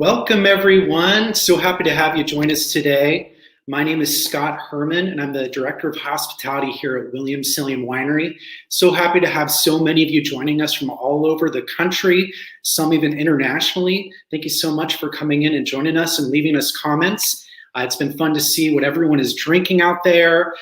Welcome, everyone. So happy to have you join us today. My name is Scott Herrmann, and I'm the Director of Hospitality here at Williams Selyem Winery. So happy to have so many of you joining us from all over the country, some even internationally. Thank you so much for coming in and joining us and leaving us comments. It's been fun to see what everyone is drinking out there,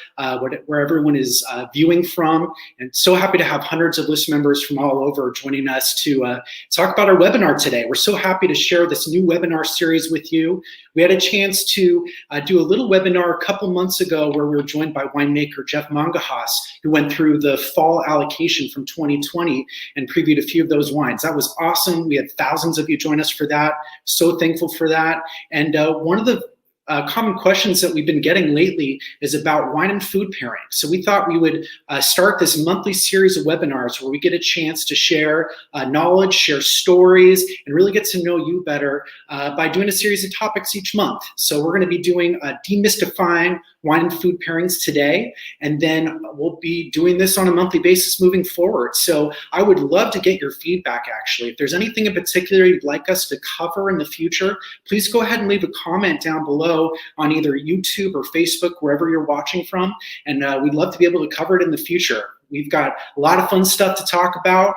where everyone is viewing from, and so happy to have hundreds of list members from all over joining us to talk about our webinar today. We're so happy to share this new webinar series with you. We had a chance to do a little webinar a couple months ago where we were joined by winemaker Jeff Mangahas, who went through the fall allocation from 2020 and previewed a few of those wines. That was awesome. We had thousands of you join us for that. So thankful for that. And one of the common questions that we've been getting lately is about wine and food pairing. So we thought we would start this monthly series of webinars where we get a chance to share knowledge, share stories, and really get to know you better by doing a series of topics each month. So we're going to be doing demystifying wine and food pairings today, and then we'll be doing this on a monthly basis moving forward. So I would love to get your feedback, actually. If there's anything in particular you'd like us to cover in the future, please go ahead and leave a comment down below on either YouTube or Facebook, wherever you're watching from, and we'd love to be able to cover it in the future. We've got a lot of fun stuff to talk about,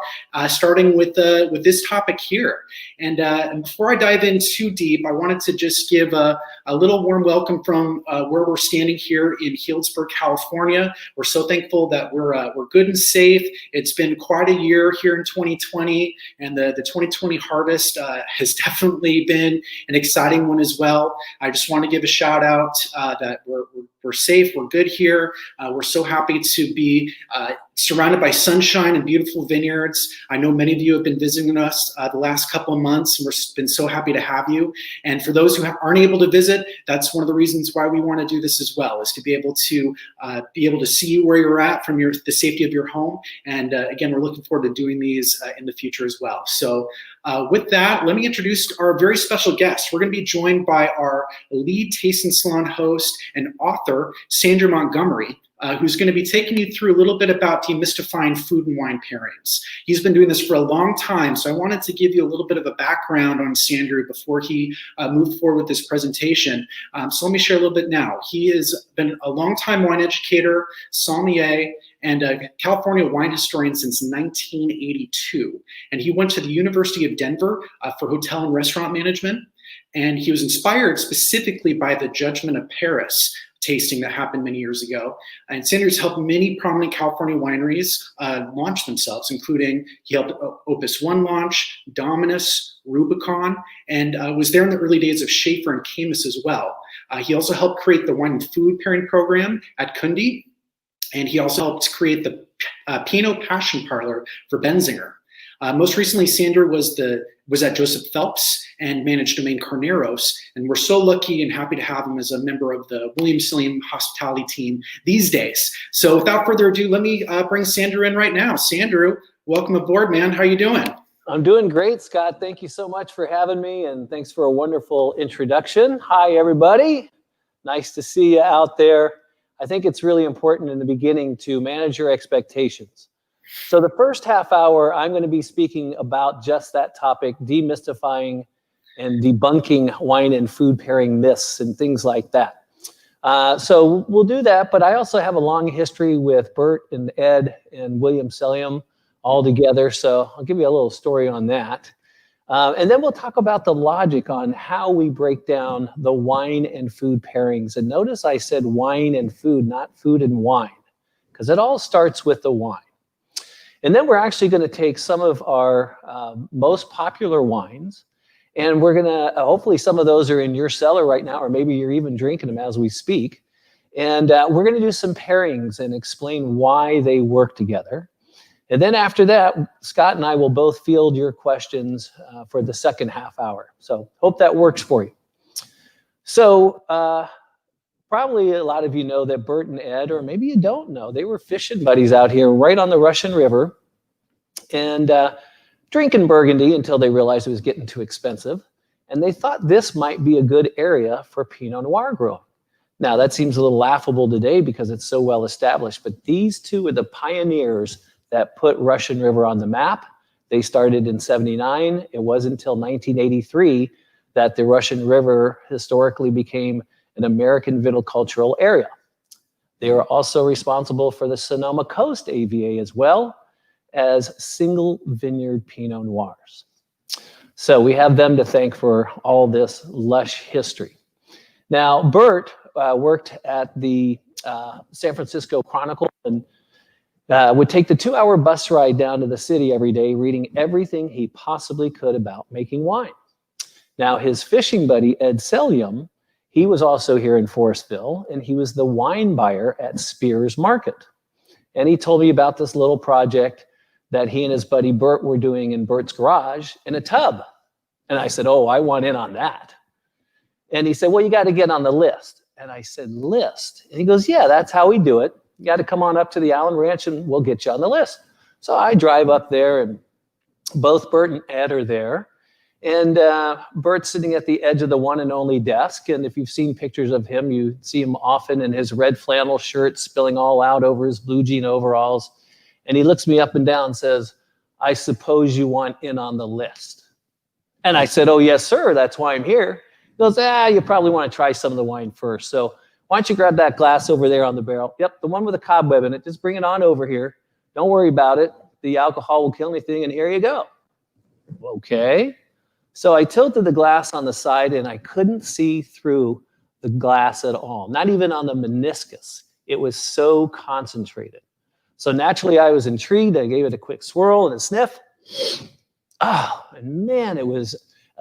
starting with this topic here. And before I dive in too deep, I wanted to just give a little warm welcome from where we're standing here in Healdsburg, California. We're so thankful that we're good and safe. It's been quite a year here in 2020, and the 2020 harvest has definitely been an exciting one as well. I just want to give a shout out that we're safe, we're good here. We're so happy to be surrounded by sunshine and beautiful vineyards. I know many of you have been visiting us the last couple of months, and we've been so happy to have you. And for those who aren't able to visit, that's one of the reasons why we want to do this as well, is to be able to see you where you're at from the safety of your home. And again, we're looking forward to doing these in the future as well. So with that, let me introduce our very special guest. We're going to be joined by our Lead Tasting Salon Host and author, Sandrew Montgomery, who's going to be taking you through a little bit about demystifying food and wine pairings. He's been doing this for a long time, so I wanted to give you a little bit of a background on Sandrew before he moved forward with this presentation. So let me share a little bit now. He has been a longtime wine educator, sommelier, and a California wine historian since 1982. And he went to the University of Denver for hotel and restaurant management. And he was inspired specifically by the Judgment of Paris tasting that happened many years ago. And Sandrew's helped many prominent California wineries launch themselves, including he helped Opus One launch, Dominus, Rubicon, and was there in the early days of Schaefer and Camus as well. He also helped create the wine and food pairing program at Kunde, and he also helped create the Pinot Passion Parlor for Benzinger. Most recently, Sandrew was at Joseph Phelps and managed Domaine Carneros, and we're so lucky and happy to have him as a member of the Williams Selyem hospitality team these days. So without further ado, let me bring Sandrew in right now. Sandrew, welcome aboard, man. How are you doing? I'm doing great, Scott. Thank you so much for having me, and thanks for a wonderful introduction. Hi, everybody. Nice to see you out there. I think it's really important in the beginning to manage your expectations. So the first half hour, I'm going to be speaking about just that topic, demystifying and debunking wine and food pairing myths and things like that. So we'll do that, but I also have a long history with Burt and Ed and Williams Selyem all together, so I'll give you a little story on that. And then we'll talk about the logic on how we break down the wine and food pairings. And notice I said wine and food, not food and wine, because it all starts with the wine. And then we're actually going to take some of our most popular wines, and we're going to, hopefully some of those are in your cellar right now, or maybe you're even drinking them as we speak. And we're going to do some pairings and explain why they work together. And then after that, Scott and I will both field your questions for the second half hour. So hope that works for you. So probably a lot of you know that Burt and Ed, or maybe you don't know, they were fishing buddies out here right on the Russian River and drinking Burgundy until they realized it was getting too expensive. And they thought this might be a good area for Pinot Noir growing. Now, that seems a little laughable today because it's so well established, but these two are the pioneers that put Russian River on the map. They started in '79. It wasn't until 1983 that the Russian River historically became an American viticultural area. They are also responsible for the Sonoma Coast AVA as well as single vineyard Pinot Noirs. So we have them to thank for all this lush history. Now, Burt worked at the San Francisco Chronicle and would take the 2-hour bus ride down to the city every day, reading everything he possibly could about making wine. Now, his fishing buddy, Ed Selyem, he was also here in Forestville, and he was the wine buyer at Spears Market. And he told me about this little project that he and his buddy Burt were doing in Burt's garage in a tub. And I said, oh, I want in on that. And he said, well, you got to get on the list. And I said, list? And he goes, yeah, that's how we do it. You got to come on up to the Allen Ranch and we'll get you on the list. So I drive up there and both Burt and Ed are there. And Burt's sitting at the edge of the one and only desk. And if you've seen pictures of him, you see him often in his red flannel shirt spilling all out over his blue jean overalls. And he looks me up and down and says, I suppose you want in on the list. And I said, oh, yes, sir. That's why I'm here. He goes, you probably want to try some of the wine first. So why don't you grab that glass over there on the barrel? Yep, the one with a cobweb in it. Just bring it on over here. Don't worry about it. The alcohol will kill anything. And here you go. Okay. So I tilted the glass on the side and I couldn't see through the glass at all, not even on the meniscus. It was so concentrated. So naturally I was intrigued. I gave it a quick swirl and a sniff. Oh, and man, it was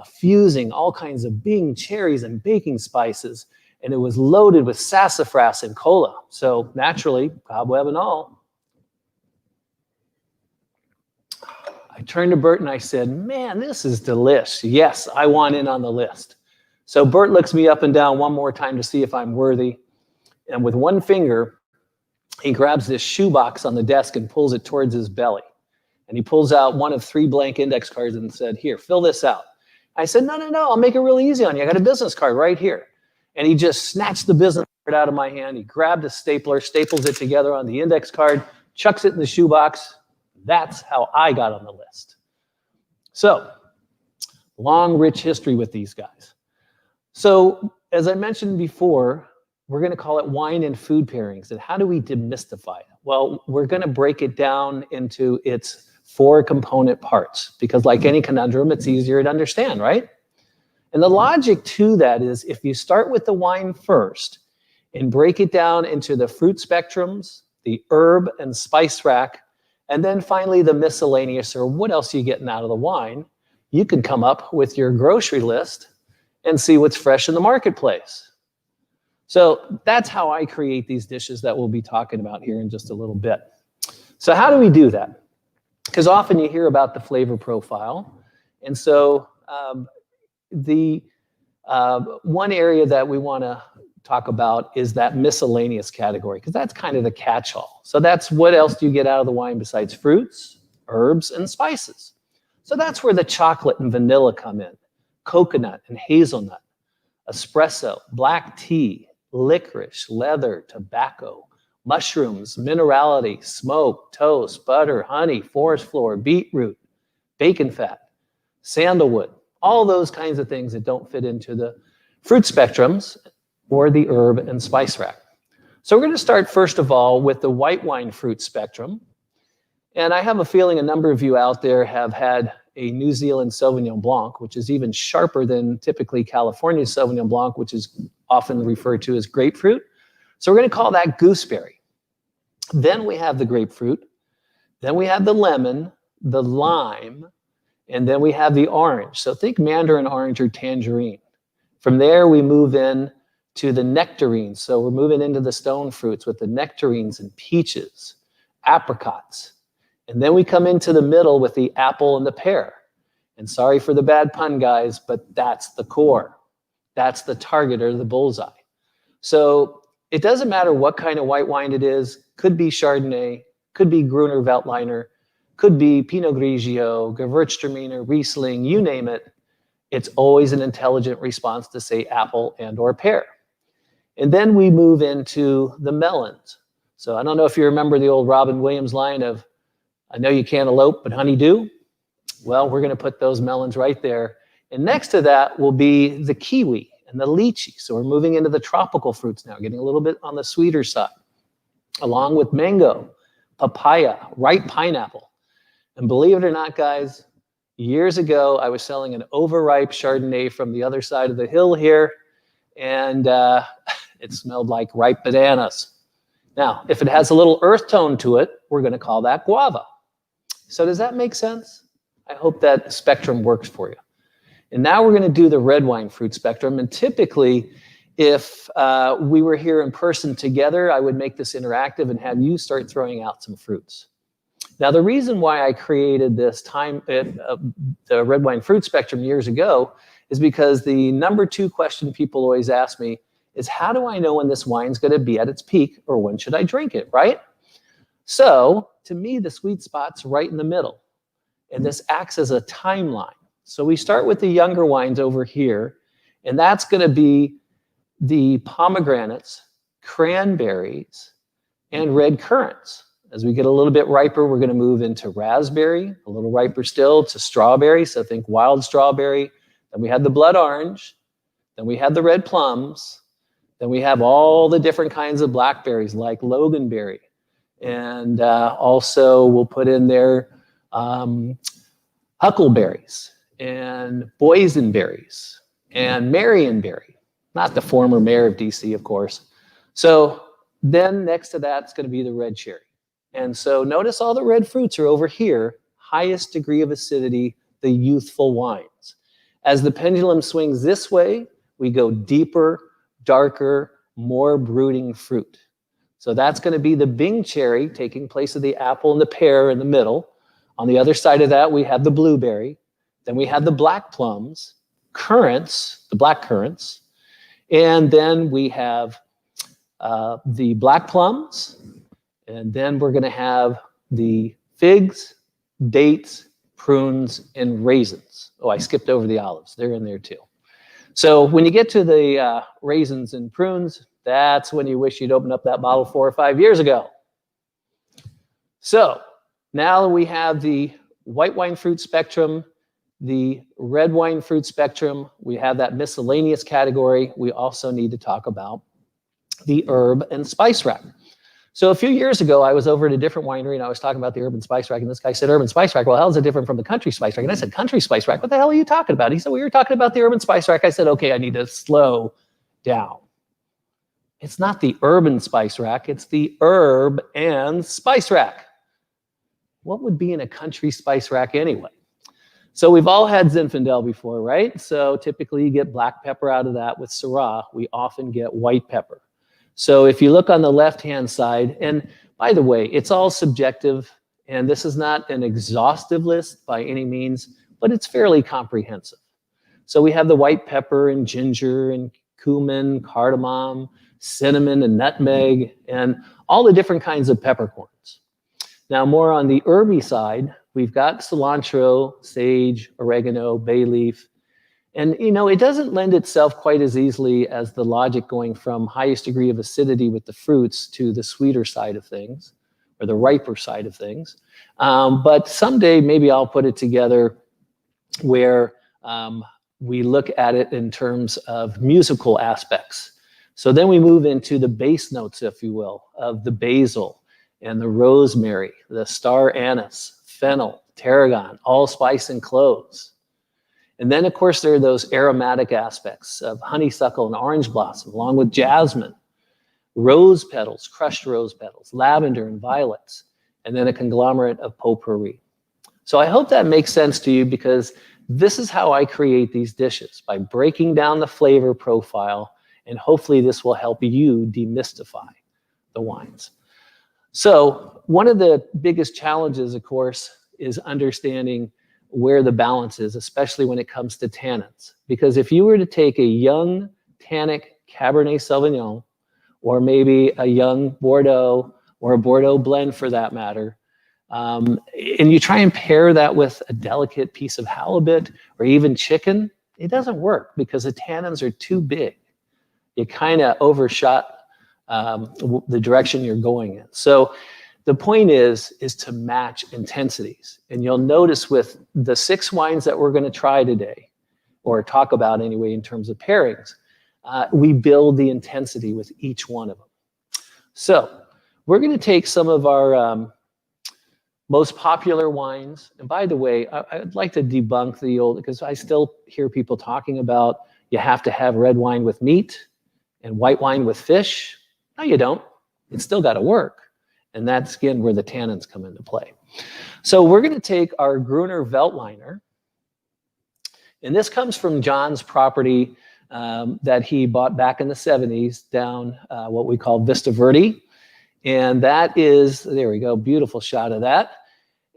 fusing all kinds of Bing cherries and baking spices. And it was loaded with sassafras and cola. So naturally, cobweb and all. I turned to Burt and I said, man, this is delish. Yes, I want in on the list. So Burt looks me up and down one more time to see if I'm worthy. And with one finger, he grabs this shoebox on the desk and pulls it towards his belly. And he pulls out one of 3 blank index cards and said, here, fill this out. I said, no, I'll make it really easy on you. I got a business card right here. And he just snatched the business card out of my hand. He grabbed a stapler, staples it together on the index card, chucks it in the shoebox. That's how I got on the list. So, long, rich history with these guys. So, as I mentioned before, we're going to call it wine and food pairings. And how do we demystify it? Well, we're going to break it down into its 4 component parts because like any conundrum, it's easier to understand, right? And the logic to that is if you start with the wine first and break it down into the fruit spectrums, the herb and spice rack, and then finally the miscellaneous or what else you're getting out of the wine, you can come up with your grocery list and see what's fresh in the marketplace. So that's how I create these dishes that we'll be talking about here in just a little bit. So how do we do that? Because often you hear about the flavor profile. And so the one area that we want to talk about is that miscellaneous category, because that's kind of the catch-all. So that's what else do you get out of the wine besides fruits, herbs, and spices. So that's where the chocolate and vanilla come in, coconut and hazelnut, espresso, black tea, licorice, leather, tobacco, mushrooms, minerality, smoke, toast, butter, honey, forest floor, beetroot, bacon fat, sandalwood, all those kinds of things that don't fit into the fruit spectrums or the herb and spice rack. So we're going to start first of all with the white wine fruit spectrum. And I have a feeling a number of you out there have had a New Zealand Sauvignon Blanc, which is even sharper than typically California Sauvignon Blanc, which is often referred to as grapefruit. So we're going to call that gooseberry. Then we have the grapefruit. Then we have the lemon, the lime, and then we have the orange. So think mandarin orange or tangerine. From there, we move in to the nectarines. So we're moving into the stone fruits with the nectarines and peaches, apricots. And then we come into the middle with the apple and the pear. And sorry for the bad pun, guys, but that's the core. That's the target or the bullseye. So it doesn't matter what kind of white wine it is. Could be Chardonnay, could be Gruner Veltliner, could be Pinot Grigio, Gewürztraminer, Riesling, you name it. It's always an intelligent response to say apple and or pear. And then we move into the melons. So I don't know if you remember the old Robin Williams line of, I know you can't elope, but honey do. Well, we're going to put those melons right there And next to that will be the kiwi and the lychee. So we're moving into the tropical fruits now, getting a little bit on the sweeter side, along with mango, papaya, ripe pineapple. And believe it or not, guys, years ago, I was selling an overripe Chardonnay from the other side of the hill here, and it smelled like ripe bananas. Now, if it has a little earth tone to it, we're going to call that guava. So does that make sense? I hope that spectrum works for you. And now we're going to do the red wine fruit spectrum. And typically, if we were here in person together, I would make this interactive and have you start throwing out some fruits. Now, the reason why I created this the red wine fruit spectrum years ago is because the number 2 question people always ask me is, how do I know when this wine's going to be at its peak, or when should I drink it, right? So to me, the sweet spot's right in the middle, and this acts as a timeline. So we start with the younger wines over here, and that's going to be the pomegranates, cranberries, and red currants. As we get a little bit riper, we're going to move into raspberry, a little riper still, to strawberry. So think wild strawberry. Then we had the blood orange. Then we had the red plums. Then we have all the different kinds of blackberries like loganberry. And also we'll put in there huckleberries and boysenberries and marionberry. Not the former mayor of DC, of course. So then next to that is going to be the red cherry. And so notice all the red fruits are over here, highest degree of acidity, the youthful wines. As the pendulum swings this way, we go deeper, darker, more brooding fruit. So that's going to be the Bing cherry, taking place of the apple and the pear in the middle. On the other side of that, we have the blueberry. Then we have the black plums, currants, the black currants. And then we have the black plums. And then we're going to have the figs, dates, prunes, and raisins. Oh, I skipped over the olives. They're in there too. So when you get to the raisins and prunes, that's when you wish you'd opened up that bottle 4 or 5 years ago. So now we have the white wine fruit spectrum, the red wine fruit spectrum. We have that miscellaneous category. We also need to talk about the herb and spice rack. So a few years ago, I was over at a different winery and I was talking about the urban spice rack, and this guy said, urban spice rack, well, how is it different from the country spice rack? And I said, country spice rack, what the hell are you talking about? He said, well, you were talking about the urban spice rack. I said, okay, I need to slow down. It's not the urban spice rack, it's the herb and spice rack. What would be in a country spice rack anyway? So we've all had Zinfandel before, right? So typically you get black pepper out of that. With Syrah, we often get white pepper. So if you look on the left-hand side, and by the way, it's all subjective, and this is not an exhaustive list by any means, but it's fairly comprehensive. So we have the white pepper and ginger and cumin, cardamom, cinnamon and nutmeg, and all the different kinds of peppercorns. Now more on the herby side, we've got cilantro, sage, oregano, bay leaf. And, you know, it doesn't lend itself quite as easily as the logic going from highest degree of acidity with the fruits to the sweeter side of things, or the riper side of things. But someday maybe I'll put it together where we look at it in terms of musical aspects. So then we move into the base notes, if you will, of the basil and the rosemary, the star anise, fennel, tarragon, allspice, and cloves. And then, of course, there are those aromatic aspects of honeysuckle and orange blossom, along with jasmine, rose petals, crushed rose petals, lavender and violets, and then a conglomerate of potpourri. So I hope that makes sense to you, because this is how I create these dishes, by breaking down the flavor profile, and hopefully this will help you demystify the wines. So one of the biggest challenges, of course, is understanding where the balance is, especially when it comes to tannins. Because if you were to take a young tannic Cabernet Sauvignon, or maybe a young Bordeaux, or a Bordeaux blend for that matter, and you try and pair that with a delicate piece of halibut or even chicken, it doesn't work because the tannins are too big. You kind of overshot the direction you're going in. So the point is to match intensities. And you'll notice with the 6 wines that we're going to try today, or talk about anyway in terms of pairings. We build the intensity with each one of them. So we're going to take some of our most popular wines. And by the way, I'd like to debunk the old, because I still hear people talking about you have to have red wine with meat and white wine with fish. No, you don't. It's still got to work. And that's, again, where the tannins come into play. So we're going to take our Gruner Veltliner. And this comes from John's property that he bought back in the 70s down what we call Vista Verde. And that is, there we go, beautiful shot of that.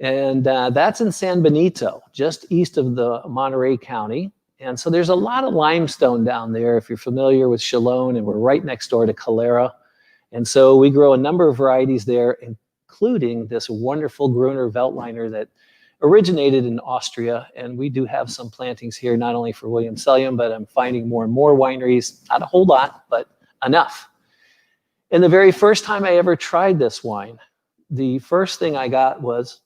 And that's in San Benito, just east of the Monterey County. And so there's a lot of limestone down there, if you're familiar with Chalone, and we're right next door to Calera. And so we grow a number of varieties there, including this wonderful Gruner Veltliner that originated in Austria. And we do have some plantings here, not only for Williams Selyem, but I'm finding more and more wineries, not a whole lot, but enough. And the very first time I ever tried this wine, the first thing I got was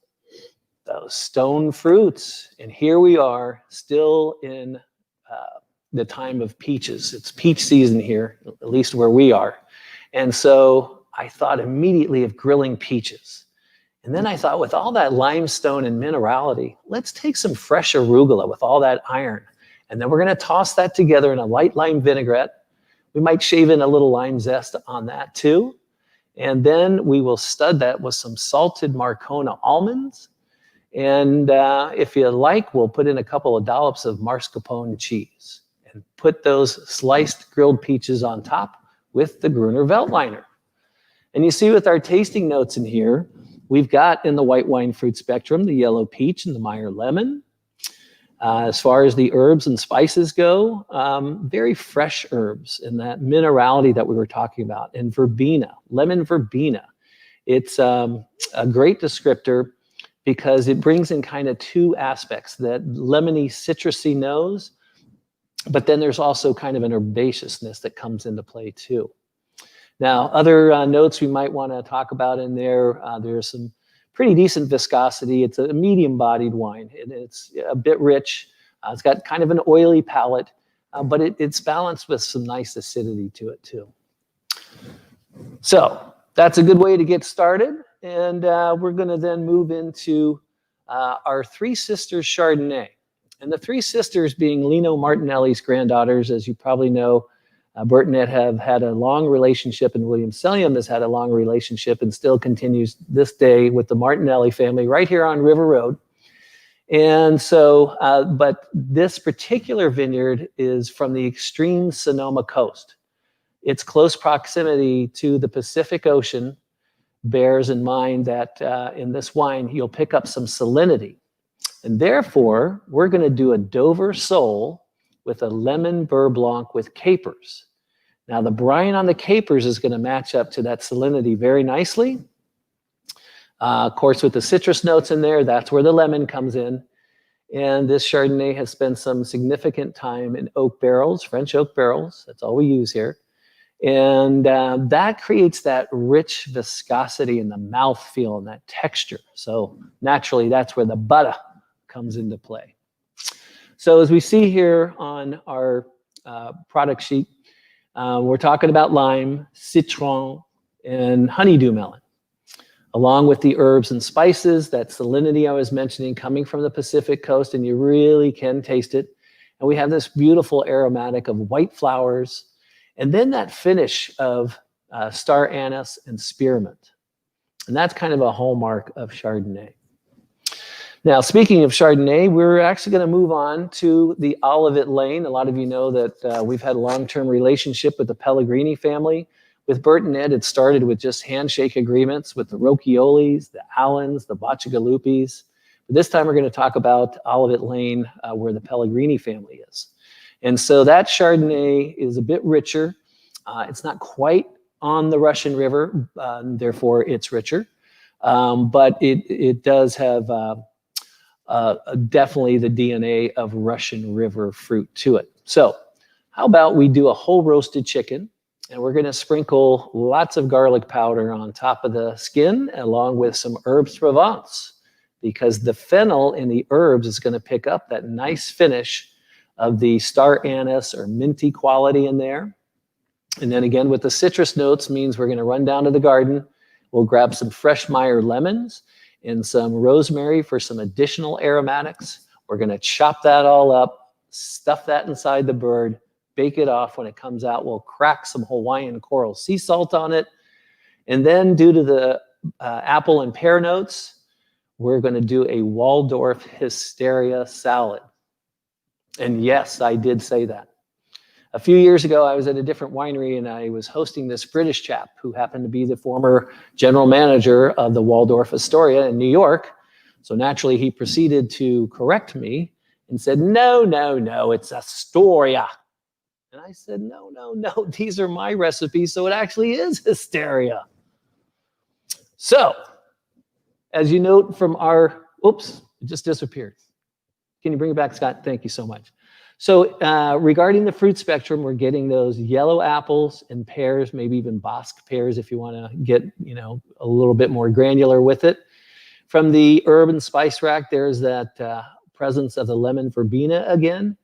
those stone fruits. And here we are, still in the time of peaches. It's peach season here, at least where we are. And so I thought immediately of grilling peaches. And then I thought, with all that limestone and minerality, let's take some fresh arugula with all that iron. And then we're going to toss that together in a light lime vinaigrette. We might shave in a little lime zest on that too. And then we will stud that with some salted Marcona almonds. And if you like, we'll put in a couple of dollops of mascarpone cheese and put those sliced grilled peaches on top with the Gruner Veltliner. And you see with our tasting notes in here, we've got in the white wine fruit spectrum, the yellow peach and the Meyer lemon. As far as the herbs and spices go, very fresh herbs and that minerality that we were talking about. And verbena, lemon verbena. It's a great descriptor because it brings in kind of two aspects, that lemony, citrusy nose, but then there's also kind of an herbaceousness that comes into play too. Now, other notes we might want to talk about in there, there's some pretty decent viscosity. It's a medium-bodied wine, and it's a bit rich. It's got kind of an oily palate, but it's balanced with some nice acidity to it too. So that's a good way to get started, and we're going to then move into our Three Sisters Chardonnay. And the Three Sisters being Lino Martinelli's granddaughters, as you probably know. Burt and Ed have had a long relationship, and Williams Selyem has had a long relationship and still continues this day with the Martinelli family right here on River Road. And so, but this particular vineyard is from the extreme Sonoma coast. Its close proximity to the Pacific Ocean bears in mind that in this wine, you'll pick up some salinity. And therefore, we're going to do a Dover Sole with a lemon beurre blanc with capers. Now, the brine on the capers is going to match up to that salinity very nicely. Of course, with the citrus notes in there, that's where the lemon comes in. And this Chardonnay has spent some significant time in oak barrels, French oak barrels. That's all we use here. And that creates that rich viscosity in the mouthfeel and that texture. So naturally, that's where the butter comes into play. So as we see here on our product sheet, we're talking about lime, citron, and honeydew melon, along with the herbs and spices, that salinity I was mentioning coming from the Pacific coast, and you really can taste it. And we have this beautiful aromatic of white flowers, and then that finish of star anise and spearmint. And that's kind of a hallmark of Chardonnay. Now, speaking of Chardonnay, we're actually going to move on to the Olivet lane. A lot of you know that we've had a long-term relationship with the Pellegrini family. With Burt and Ed, it started with just handshake agreements with the Rocciolis, the Allens, the Bacigalupis. But this time we're going to talk about Olivet Lane, where the Pellegrini family is. And so that Chardonnay is a bit richer. It's not quite on the Russian River, therefore it's richer. But it does have definitely the DNA of Russian River fruit to it. So how about we do a whole roasted chicken, and we're going to sprinkle lots of garlic powder on top of the skin along with some herbes Provence, because the fennel in the herbs is going to pick up that nice finish of the star anise or minty quality in there. And then again, with the citrus notes means we're going to run down to the garden. We'll grab some fresh Meyer lemons and some rosemary for some additional aromatics. We're going to chop that all up, stuff that inside the bird, bake it off. When it comes out, we'll crack some Hawaiian coral sea salt on it. And then due to the apple and pear notes, we're going to do a Waldorf Hysteria salad. And yes, I did say that. A few years ago, I was at a different winery and I was hosting this British chap who happened to be the former general manager of the Waldorf Astoria in New York. So naturally, he proceeded to correct me and said, no, no, no, it's Astoria. And I said, no, no, no, these are my recipes, so it actually is Hysteria. So, as you note from our, oops, it just disappeared. Can you bring it back, Scott? Thank you so much. So regarding the fruit spectrum, we're getting those yellow apples and pears, maybe even Bosc pears if you want to get, a little bit more granular with it. From the herb and spice rack, there's that presence of the lemon verbena again.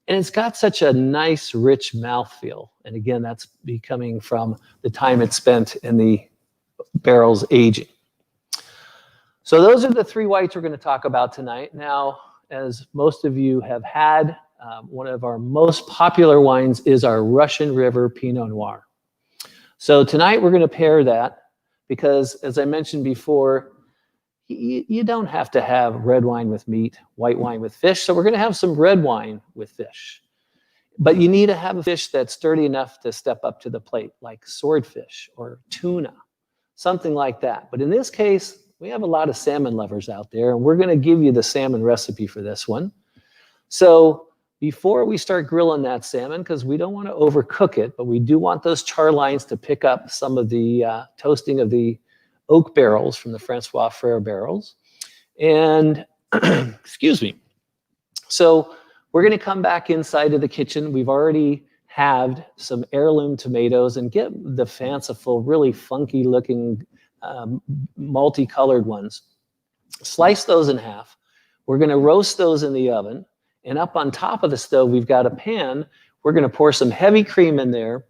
And it's got such a nice, rich mouthfeel. And again, that's becoming from the time it's spent in the barrels aging. So those are the three whites we're going to talk about tonight. Now, as most of you have had, one of our most popular wines is our Russian River Pinot Noir. So tonight we're going to pair that because, as I mentioned before, you don't have to have red wine with meat, white wine with fish. So we're going to have some red wine with fish. But you need to have a fish that's sturdy enough to step up to the plate, like swordfish or tuna, something like that. But in this case, we have a lot of salmon lovers out there, and we're going to give you the salmon recipe for this one. So before we start grilling that salmon, because we don't want to overcook it, but we do want those char lines to pick up some of the toasting of the oak barrels from the Francois Frere barrels. And, excuse me. So we're going to come back inside of the kitchen. We've already halved some heirloom tomatoes and get the fanciful, really funky looking multicolored ones. Slice those in half. We're going to roast those in the oven. And up on top of the stove, we've got a pan. We're going to pour some heavy cream in there,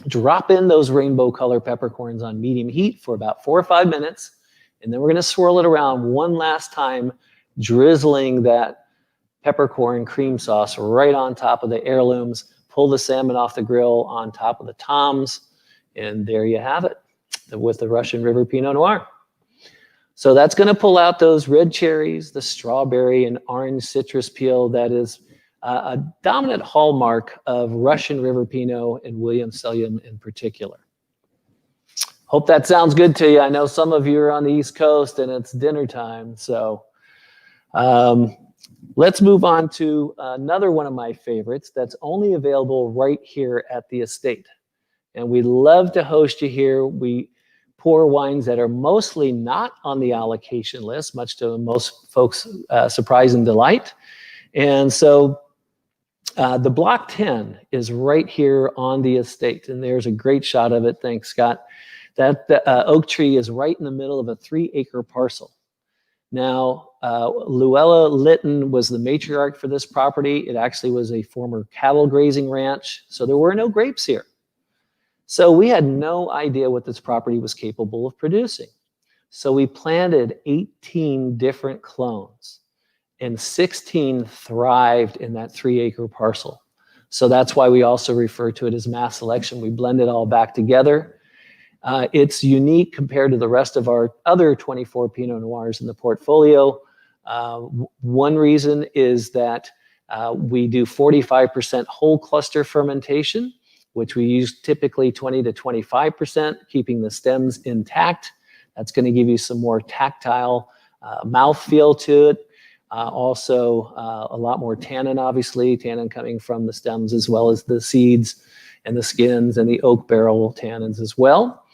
drop in those rainbow color peppercorns on medium heat for about 4 or 5 minutes. And then we're going to swirl it around one last time, drizzling that peppercorn cream sauce right on top of the heirlooms. Pull the salmon off the grill on top of the toms. And there you have it with the Russian River Pinot Noir. So that's going to pull out those red cherries, the strawberry and orange citrus peel that is a dominant hallmark of Russian River Pinot and Williams Selyem in particular. Hope that sounds good to you. I know some of you are on the East Coast and it's dinner time. So let's move on to another one of my favorites that's only available right here at the estate. And we love to host you here. We pour wines that are mostly not on the allocation list, much to most folks' surprise and delight. And so the Block 10 is right here on the estate, and there's a great shot of it. Thanks, Scott. That oak tree is right in the middle of a 3-acre parcel. Now, Luella Litton was the matriarch for this property. It actually was a former cattle grazing ranch, so there were no grapes here. So we had no idea what this property was capable of producing. So we planted 18 different clones, and 16 thrived in that 3-acre parcel. So that's why we also refer to it as mass selection. We blend it all back together. It's unique compared to the rest of our other 24 Pinot Noirs in the portfolio. One reason is that we do 45% whole cluster fermentation, which we use typically 20 to 25%, keeping the stems intact. That's going to give you some more tactile mouthfeel to it. Also, a lot more tannin, obviously, tannin coming from the stems as well as the seeds and the skins and the oak barrel tannins as well.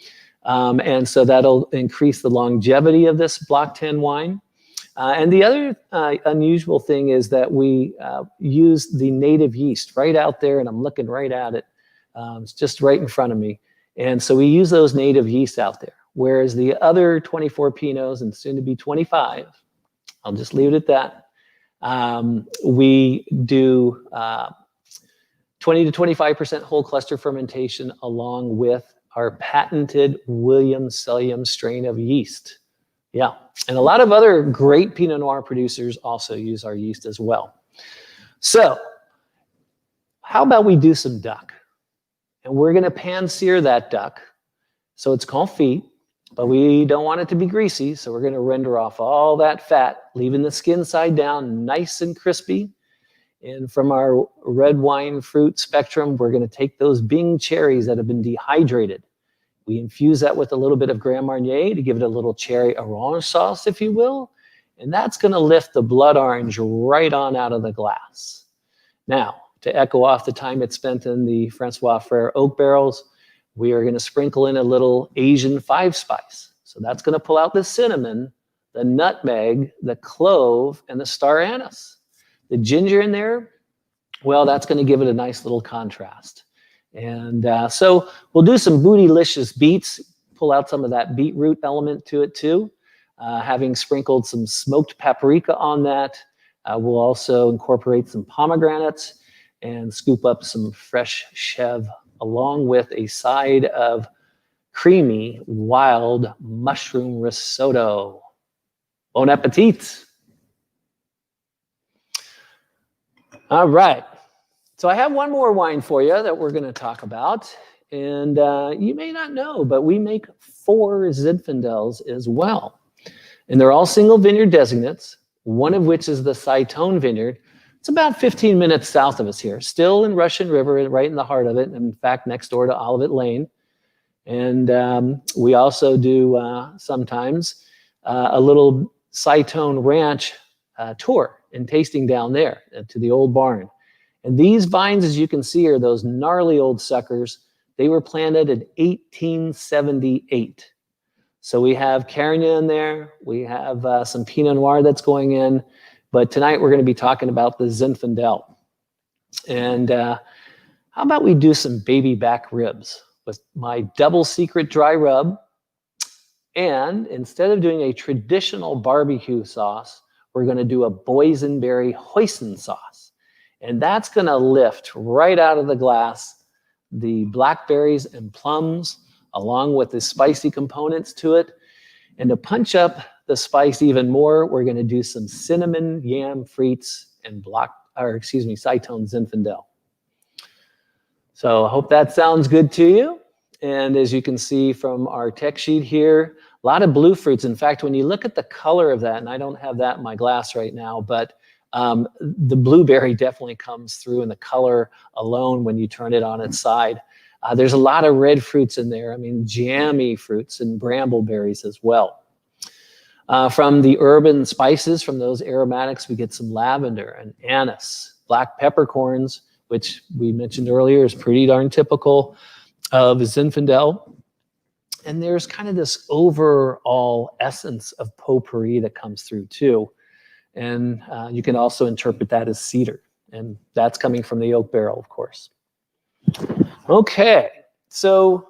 And so that'll increase the longevity of this Block 10 wine. And the other unusual thing is that we use the native yeast right out there, and I'm looking right at it. It's just right in front of me. And so we use those native yeasts out there. Whereas the other 24 Pinots, and soon to be 25, I'll just leave it at that, We do 20 to 25% whole cluster fermentation along with our patented Williams Selyem strain of yeast. Yeah, and a lot of other great Pinot Noir producers also use our yeast as well. So how about we do some duck? And we're going to pan-sear that duck. So it's called feet, but we don't want it to be greasy. So we're going to render off all that fat, leaving the skin side down, nice and crispy. And from our red wine fruit spectrum, we're going to take those Bing cherries that have been dehydrated. We infuse that with a little bit of Grand Marnier to give it a little cherry orange sauce, if you will. And that's going to lift the blood orange right on out of the glass. Now, to echo off the time it's spent in the Francois Frere oak barrels, we are going to sprinkle in a little Asian 5-spice. So that's going to pull out the cinnamon, the nutmeg, the clove, and the star anise. The ginger in there, well, that's going to give it a nice little contrast. And so we'll do some bootylicious beets, pull out some of that beetroot element to it too. Having sprinkled some smoked paprika on that, we'll also incorporate some pomegranates and scoop up some fresh chèvre along with a side of creamy wild mushroom risotto. Bon appetit. All right. So I have one more wine for you that we're going to talk about. And you may not know, but we make 4 Zinfandels as well. And they're all single vineyard designates, one of which is the Saitone vineyard. It's about 15 minutes south of us here, still in Russian River, right in the heart of it. In fact, next door to Olivet Lane. And we also do sometimes a little Saitone ranch tour and tasting down there to the old barn. And these vines, as you can see, are those gnarly old suckers. They were planted in 1878. So we have Carignan in there. We have some Pinot Noir that's going in. But tonight we're going to be talking about the Zinfandel. And how about we do some baby back ribs with my double secret dry rub. And instead of doing a traditional barbecue sauce, we're going to do a boysenberry hoisin sauce. And that's going to lift right out of the glass the blackberries and plums along with the spicy components to it. And to punch up the spice even more, we're going to do some cinnamon yam frites and Saitone Zinfandel. So I hope that sounds good to you. And as you can see from our tech sheet here, a lot of blue fruits. In fact, when you look at the color of that, and I don't have that in my glass right now, but the blueberry definitely comes through in the color alone when you turn it on its side. There's a lot of red fruits in there. I mean, jammy fruits and brambleberries as well. From the urban spices, from those aromatics, we get some lavender and anise, black peppercorns, which we mentioned earlier is pretty darn typical of Zinfandel. And there's kind of this overall essence of potpourri that comes through too. And you can also interpret that as cedar. And that's coming from the oak barrel, of course. Okay, so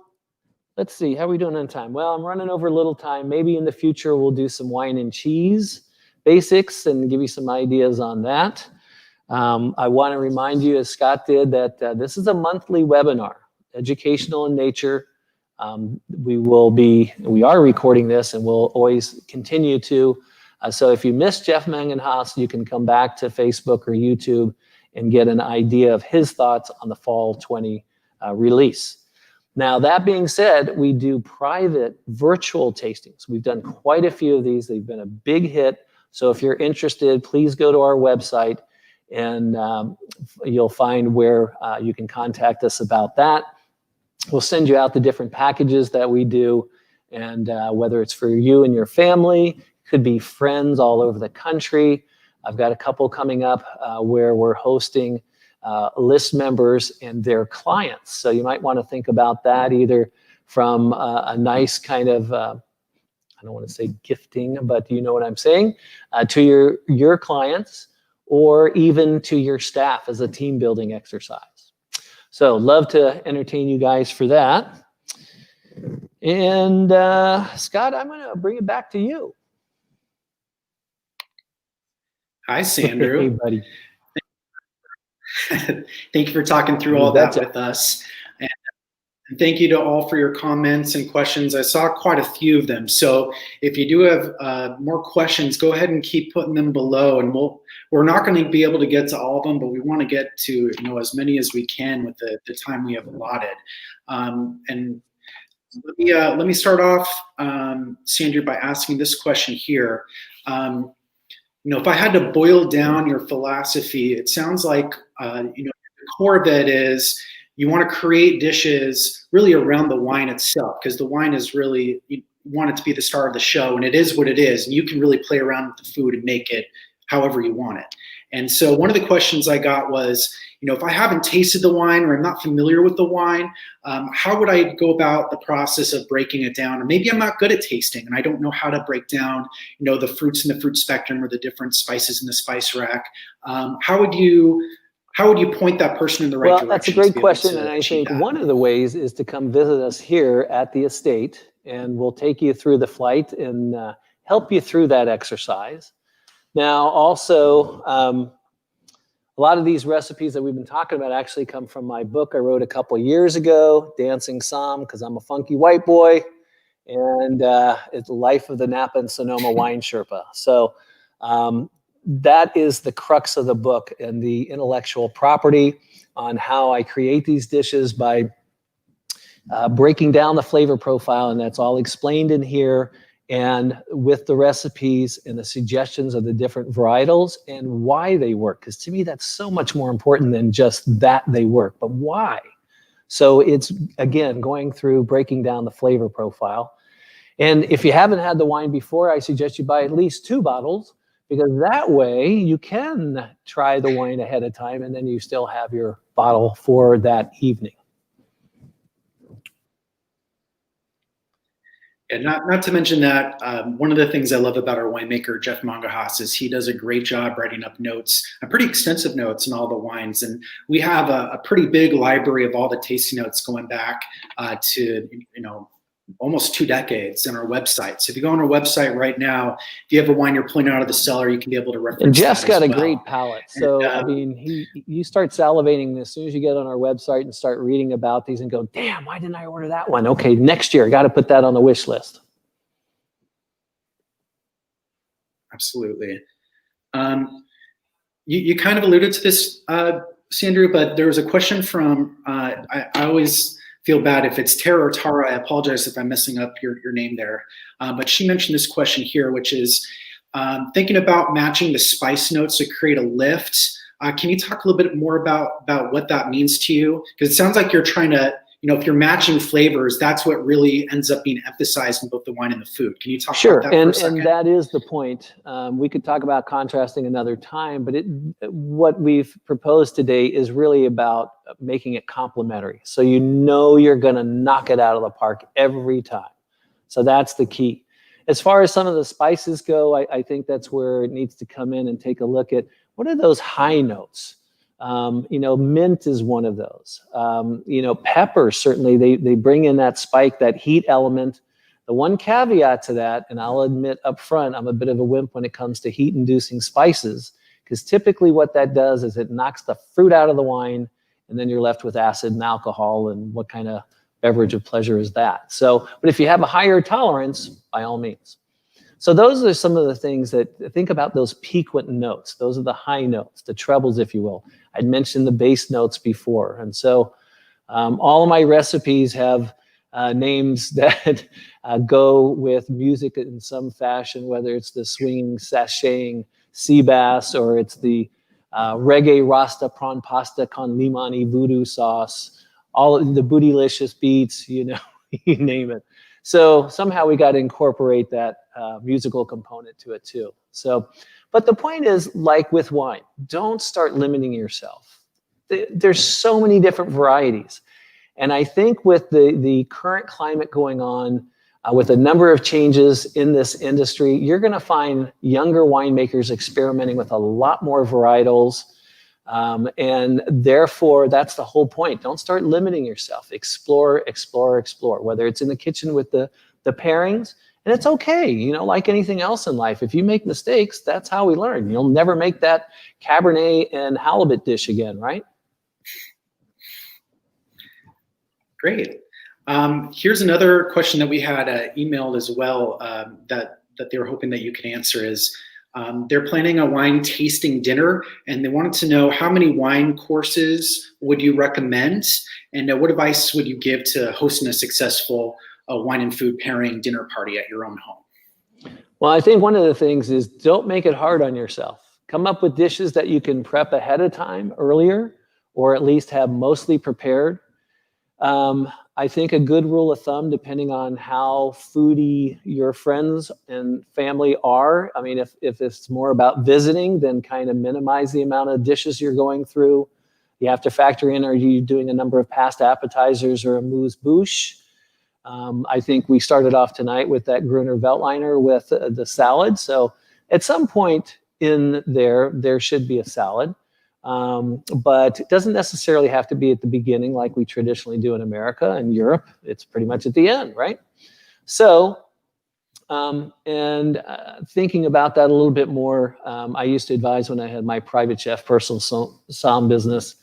let's see, how are we doing on time? Well, I'm running over a little time. Maybe in the future we'll do some wine and cheese basics and give you some ideas on that. I want to remind you, as Scott did, that this is a monthly webinar, educational in nature. We are recording this and we'll always continue to. So if you missed Jeff Mangenhaus, you can come back to Facebook or YouTube and get an idea of his thoughts on the fall 20 release. Now, that being said, we do private virtual tastings. We've done quite a few of these. They've been a big hit. So if you're interested, please go to our website and you'll find where you can contact us about that. We'll send you out the different packages that we do, and whether it's for you and your family, could be friends all over the country. I've got a couple coming up where we're hosting list members and their clients. So you might want to think about that either from a nice kind of, I don't want to say gifting, but you know what I'm saying, to your clients or even to your staff as a team building exercise. So love to entertain you guys for that. And Scott, I'm going to bring it back to you. Hi, Hey, Sandrew. buddy. Thank you for talking through You all that betcha. with us. And thank you to all for your comments and questions. I saw quite a few of them. So if you do have more questions, go ahead and keep putting them below. And we're not going to be able to get to all of them, but we want to get to as many as we can with the time we have allotted. And let me start off, Sandra, by asking this question here. If I had to boil down your philosophy, it sounds like the core of it is you want to create dishes really around the wine itself, because the wine is really, you want it to be the star of the show, and it is what it is, and you can really play around with the food and make it however you want it. And so one of the questions I got was, if I haven't tasted the wine or I'm not familiar with the wine, how would I go about the process of breaking it down? Or maybe I'm not good at tasting and I don't know how to break down, the fruits in the fruit spectrum or the different spices in the spice rack. How would you point that person in the right direction? Well, that's a great question, and I think one of the ways is to come visit us here at the estate, and we'll take you through the flight and help you through that exercise. Now, also, a lot of these recipes that we've been talking about actually come from my book I wrote a couple years ago, Dancing Somm, because I'm a funky white boy, and it's the life of the Napa and Sonoma wine Sherpa. So that is the crux of the book and the intellectual property on how I create these dishes by breaking down the flavor profile, and that's all explained in here, and with the recipes and the suggestions of the different varietals and why they work. Because to me, that's so much more important than just that they work, but why. So it's, again, going through breaking down the flavor profile. And if you haven't had the wine before, I suggest you buy at least 2 bottles, because that way you can try the wine ahead of time and then you still have your bottle for that evening. And not to mention that one of the things I love about our winemaker, Jeff Mangahas, is he does a great job writing up notes, pretty extensive notes in all the wines. And we have a pretty big library of all the tasting notes going back to, almost 2 decades on our website. So if you go on our website right now, if you have a wine you're pulling out of the cellar, you can be able to reference. And Jeff's got a well. great palate. So, I mean, you start salivating as soon as you get on our website and start reading about these and go, damn, why didn't I order that one? Okay, next year, got to put that on the wish list. Absolutely. You kind of alluded to this, Sandrew, but there was a question from, I always feel bad if it's Tara or Tara. I apologize if I'm messing up your name there. But she mentioned this question here, which is thinking about matching the spice notes to create a lift. Can you talk a little bit more about what that means to you? Because it sounds like you're trying to, if you're matching flavors, that's what really ends up being emphasized in both the wine and the food. Can you talk about that for a second? And that is the point. We could talk about contrasting another time, but what we've proposed today is really about making it complementary. So you're going to knock it out of the park every time. So that's the key. As far as some of the spices go, I think that's where it needs to come in and take a look at what are those high notes. Mint is one of those. Pepper, certainly, they bring in that spike, that heat element. The one caveat to that, and I'll admit up front, I'm a bit of a wimp when it comes to heat-inducing spices, because typically what that does is it knocks the fruit out of the wine, and then you're left with acid and alcohol, and what kind of beverage of pleasure is that? So, but if you have a higher tolerance, by all means. So those are some of the things that, think about those piquant notes. Those are the high notes, the trebles, if you will. I'd mentioned the bass notes before. And so all of my recipes have names that go with music in some fashion, whether it's the swinging, sashaying sea bass, or it's the reggae rasta prawn pasta con limani voodoo sauce, all of the bootylicious beats, you name it. So somehow we got to incorporate that musical component to it too. So, but the point is, like with wine, don't start limiting yourself. There's so many different varieties. And I think with the current climate going on, with a number of changes in this industry, you're going to find younger winemakers experimenting with a lot more varietals. And therefore, that's the whole point. Don't start limiting yourself. Explore, explore, explore, whether it's in the kitchen with the pairings. And it's okay, like anything else in life. If you make mistakes, that's how we learn. You'll never make that Cabernet and Halibut dish again, right? Great. Here's another question that we had emailed as well that they were hoping that you can answer is, they're planning a wine tasting dinner, and they wanted to know how many wine courses would you recommend, and what advice would you give to hosting a successful wine and food pairing dinner party at your own home? Well, I think one of the things is don't make it hard on yourself. Come up with dishes that you can prep ahead of time earlier, or at least have mostly prepared. I think a good rule of thumb, depending on how foodie your friends and family are, I mean, if it's more about visiting, then kind of minimize the amount of dishes you're going through. You have to factor in, are you doing a number of past appetizers or a amuse-bouche? I think we started off tonight with that Gruner Veltliner with the salad. So at some point in there should be a salad. But it doesn't necessarily have to be at the beginning like we traditionally do in America and Europe. It's pretty much at the end, right? So, thinking about that a little bit more, I used to advise when I had my private chef personal Somm business.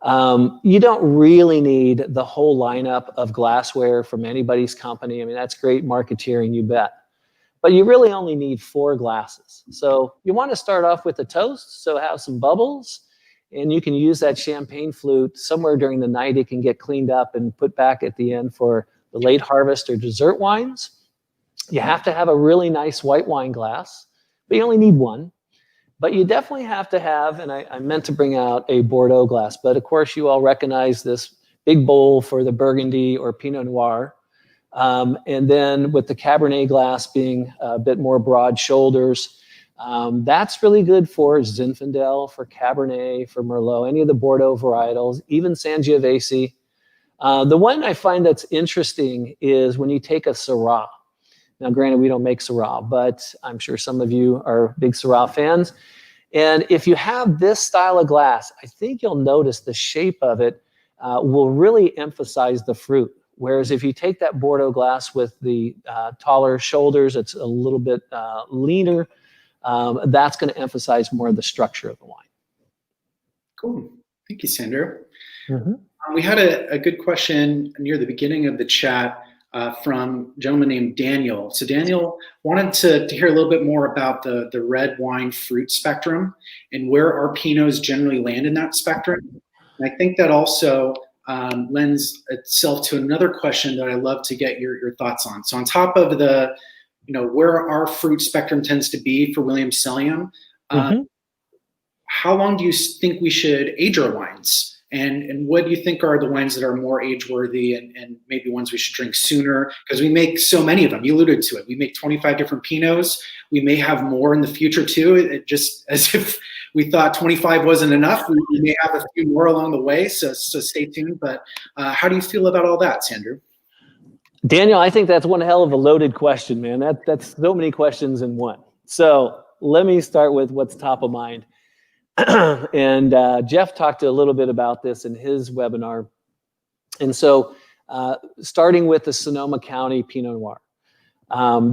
You don't really need the whole lineup of glassware from anybody's company. I mean, that's great marketeering, you bet. But you really only need 4 glasses. So you want to start off with a toast, so have some bubbles. And you can use that champagne flute somewhere during the night. It can get cleaned up and put back at the end for the late harvest or dessert wines. You have to have a really nice white wine glass, but you only need 1. But you definitely have to have, and I meant to bring out a Bordeaux glass, but of course you all recognize this big bowl for the Burgundy or Pinot Noir. And then with the Cabernet glass being a bit more broad shoulders, that's really good for Zinfandel, for Cabernet, for Merlot, any of the Bordeaux varietals, even Sangiovese. The one I find that's interesting is when you take a Syrah. Now, granted, we don't make Syrah, but I'm sure some of you are big Syrah fans. And if you have this style of glass, I think you'll notice the shape of it will really emphasize the fruit. Whereas if you take that Bordeaux glass with the taller shoulders, it's a little bit leaner. That's going to emphasize more of the structure of the wine. Cool. Thank you, Sandrew. Mm-hmm. We had a good question near the beginning of the chat from a gentleman named Daniel. So Daniel wanted to hear a little bit more about the red wine fruit spectrum and where our Pinots generally land in that spectrum. And I think that also lends itself to another question that I'd love to get your thoughts on. So on top of the, where our fruit spectrum tends to be for Williams Selyem, how long do you think we should age our wines? And what do you think are the wines that are more age-worthy and maybe ones we should drink sooner? Because we make so many of them. You alluded to it. We make 25 different Pinots. We may have more in the future too. It just as if we thought 25 wasn't enough. We may have a few more along the way. So stay tuned. But how do you feel about all that, Sandrew? Daniel, I think that's one hell of a loaded question, man. That's so many questions in one. So let me start with what's top of mind. And Jeff talked a little bit about this in his webinar. And so starting with the Sonoma County Pinot Noir,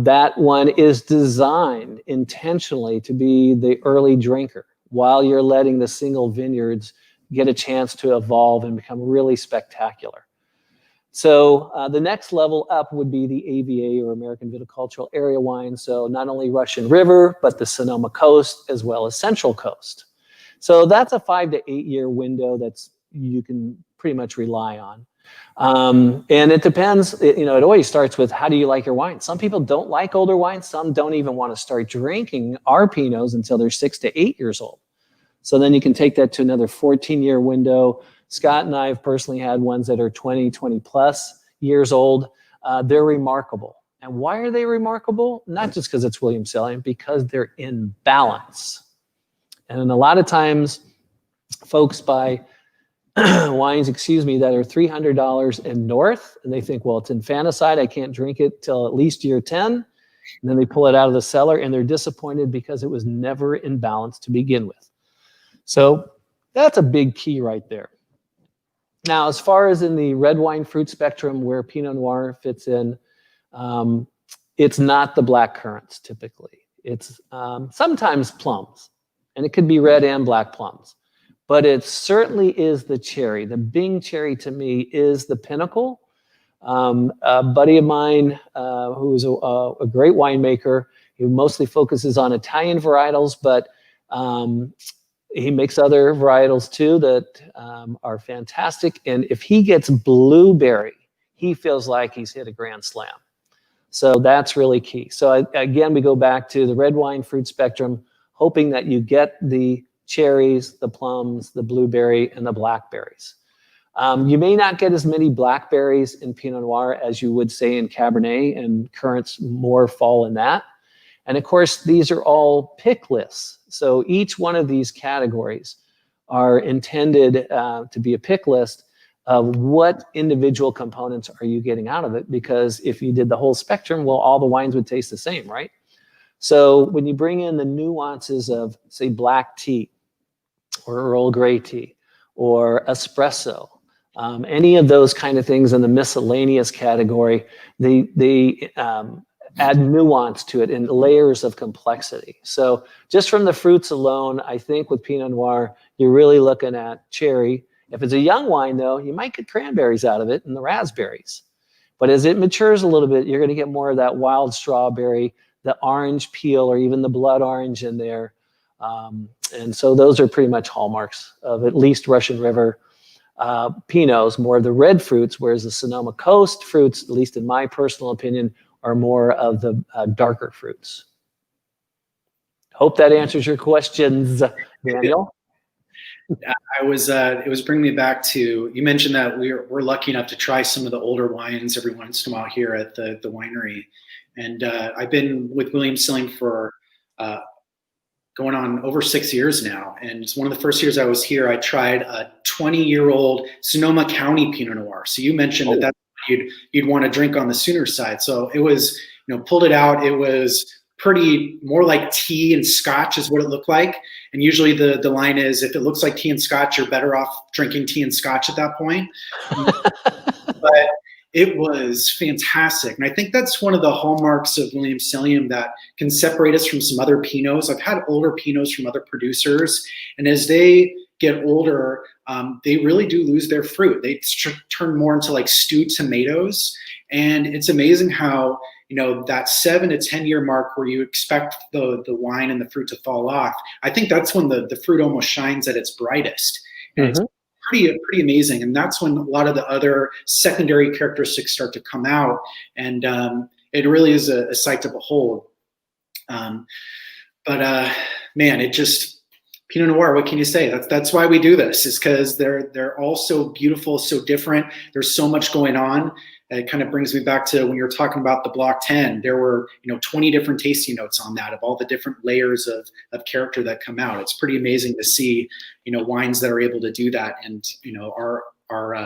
that one is designed intentionally to be the early drinker while you're letting the single vineyards get a chance to evolve and become really spectacular. So the next level up would be the AVA or American Viticultural Area wine. So not only Russian River, but the Sonoma Coast as well as Central Coast. So that's a 5 to 8 year window that's you can pretty much rely on. And it depends, it always starts with how do you like your wine? Some people don't like older wines. Some don't even want to start drinking our Pinots until they're 6 to 8 years old. So then you can take that to another 14-year window. Scott and I have personally had ones that are 20 plus years old. They're remarkable. And why are they remarkable? Not just because it's Williams Selyem, because they're in balance. And a lot of times, folks buy wines, that are $300 and north, and they think, well, it's infanticide. I can't drink it till at least year 10. And then they pull it out of the cellar, and they're disappointed because it was never in balance to begin with. So that's a big key right there. Now, as far as in the red wine fruit spectrum where Pinot Noir fits in, It's not the black currants typically. It's sometimes plums, and it could be red and black plums. But it certainly is the cherry. The Bing cherry to me is the pinnacle. A buddy of mine who's a great winemaker, he mostly focuses on Italian varietals, but he makes other varietals too that are fantastic. And if he gets blueberry, he feels like he's hit a grand slam. So that's really key. So again, we go back to the red wine fruit spectrum, hoping that you get the cherries, the plums, the blueberry, and the blackberries. You may not get as many blackberries in Pinot Noir as you would say in Cabernet, and currants more fall in that. And of course, these are all pick lists. So each one of these categories are intended to be a pick list of what individual components are you getting out of it. Because if you did the whole spectrum, well, all the wines would taste the same, right? So when you bring in the nuances of, say, black tea or Earl Grey tea or espresso, any of those kind of things in the miscellaneous category, they add nuance to it and layers of complexity. So just from the fruits alone, I think with Pinot Noir, you're really looking at cherry. If it's a young wine, though, you might get cranberries out of it and the raspberries. But as it matures a little bit, you're going to get more of that wild strawberry, the orange peel, or even the blood orange in there. And so those are pretty much hallmarks of at least Russian River Pinots, more of the red fruits, whereas the Sonoma Coast fruits, at least in my personal opinion, are more of the darker fruits. Hope that answers your questions, Daniel. It was bringing me back to, you mentioned that we're lucky enough to try some of the older wines every once in a while here at the winery. And I've been with Williams Selyem for going on over 6 years now. And it's one of the first years I was here, I tried a 20-year-old Sonoma County Pinot Noir. So you mentioned that you'd want to drink on the sooner side. So it was, pulled it out. It was pretty more like tea and scotch is what it looked like. And usually the line is, if it looks like tea and scotch, you're better off drinking tea and scotch at that point. But it was fantastic. And I think that's one of the hallmarks of Williams Selyem that can separate us from some other Pinots. I've had older Pinots from other producers, and as they get older, they really do lose their fruit. They turn more into like stewed tomatoes. And it's amazing how, that 7 to 10 year mark where you expect the wine and the fruit to fall off, I think that's when the fruit almost shines at its brightest. And it's pretty amazing. And that's when a lot of the other secondary characteristics start to come out. And it really is a sight to behold. But man, it just, Pinot Noir, what can you say? That's why we do this, is because they're all so beautiful, so different. There's so much going on. It kind of brings me back to when you were talking about the Block 10. There were 20 different tasting notes on that of all the different layers of character that come out. It's pretty amazing to see wines that are able to do that, and our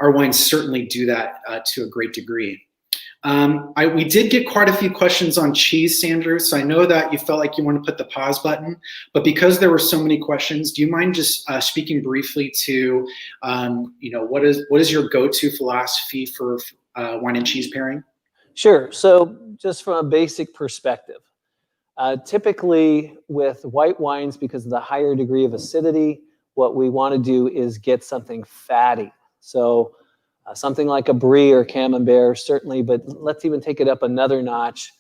wines certainly do that to a great degree. We did get quite a few questions on cheese, Sandrew, so I know that you felt like you want to put the pause button, but because there were so many questions, do you mind just speaking briefly to, what is your go-to philosophy for wine and cheese pairing? Sure. So just from a basic perspective, typically with white wines, because of the higher degree of acidity, what we want to do is get something fatty. So something like a brie or camembert, certainly, but let's even take it up another notch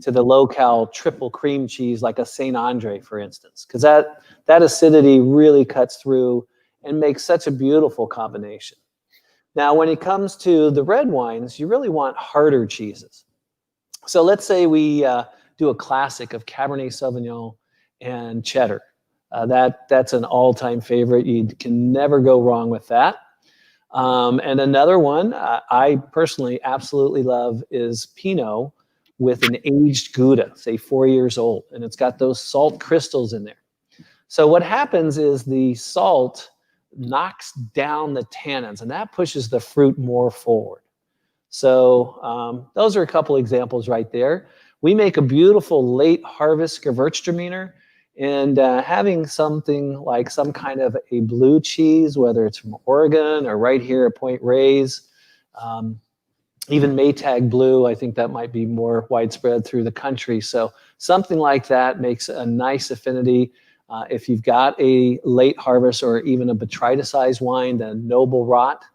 to the low-cal triple cream cheese, like a Saint Andre, for instance, because that acidity really cuts through and makes such a beautiful combination. Now, when it comes to the red wines, you really want harder cheeses. So let's say we do a classic of Cabernet Sauvignon and cheddar. That's an all-time favorite. You can never go wrong with that. And another one I personally absolutely love is Pinot with an aged Gouda, say 4 years old, and it's got those salt crystals in there. So what happens is the salt knocks down the tannins, and that pushes the fruit more forward. So those are a couple examples right there. We make a beautiful late harvest Gewürztraminer. And having something like some kind of a blue cheese, whether it's from Oregon or right here at Point Reyes, even Maytag Blue, I think that might be more widespread through the country. So something like that makes a nice affinity. If you've got a late harvest or even a botryticized wine, the noble rot,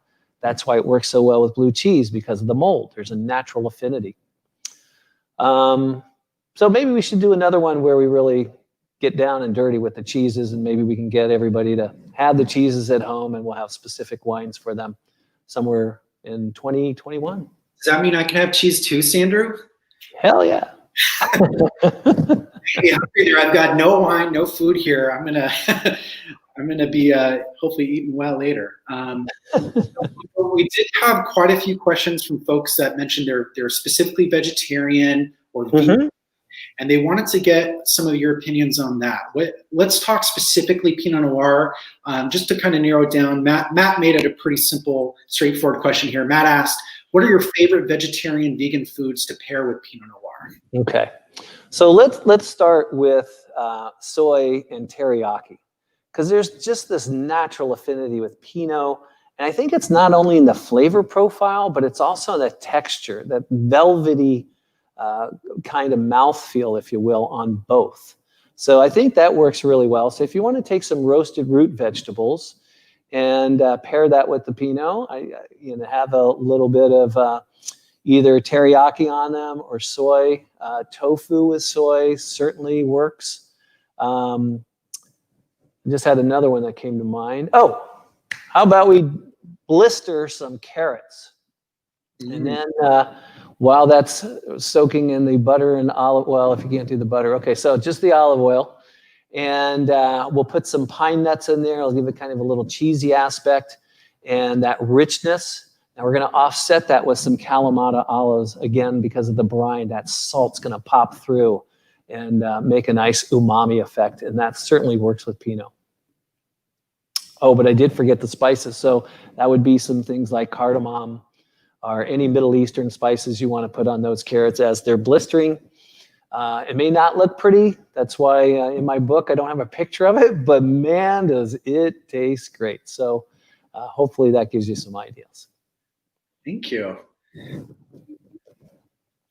that's why it works so well with blue cheese, because of the mold. There's a natural affinity. So maybe we should do another one where we really get down and dirty with the cheeses, and maybe we can get everybody to have the cheeses at home, and we'll have specific wines for them somewhere in 2021. Does that mean I can have cheese too, Sandrew? Hell yeah. Hey, I've got no wine, no food here. I'm gonna be hopefully eating well later. We did have quite a few questions from folks that mentioned they're specifically vegetarian or vegan, and they wanted to get some of your opinions on that. Let's talk specifically Pinot Noir, just to kind of narrow it down. Matt made it a pretty simple, straightforward question here. Matt asked, what are your favorite vegetarian vegan foods to pair with Pinot Noir? Okay, so let's start with soy and teriyaki, because there's just this natural affinity with Pinot. And I think it's not only in the flavor profile, but it's also the texture, that velvety kind of mouthfeel, if you will, on both. So I think that works really well. So if you want to take some roasted root vegetables and pair that with the Pinot, have a little bit of either teriyaki on them or soy. Tofu with soy certainly works. I just had another one that came to mind. Oh, how about we blister some carrots? And then while that's soaking in the butter and olive oil, if you can't do the butter, okay, so just the olive oil. And we'll put some pine nuts in there. I'll give it kind of a little cheesy aspect and that richness. Now we're going to offset that with some Kalamata olives, again, because of the brine. That salt's going to pop through and make a nice umami effect. And that certainly works with Pinot. Oh, but I did forget the spices. So that would be some things like cardamom or any Middle Eastern spices you want to put on those carrots as they're blistering. It may not look pretty. That's why in my book I don't have a picture of it, but man, does it taste great. So hopefully that gives you some ideas. Thank you.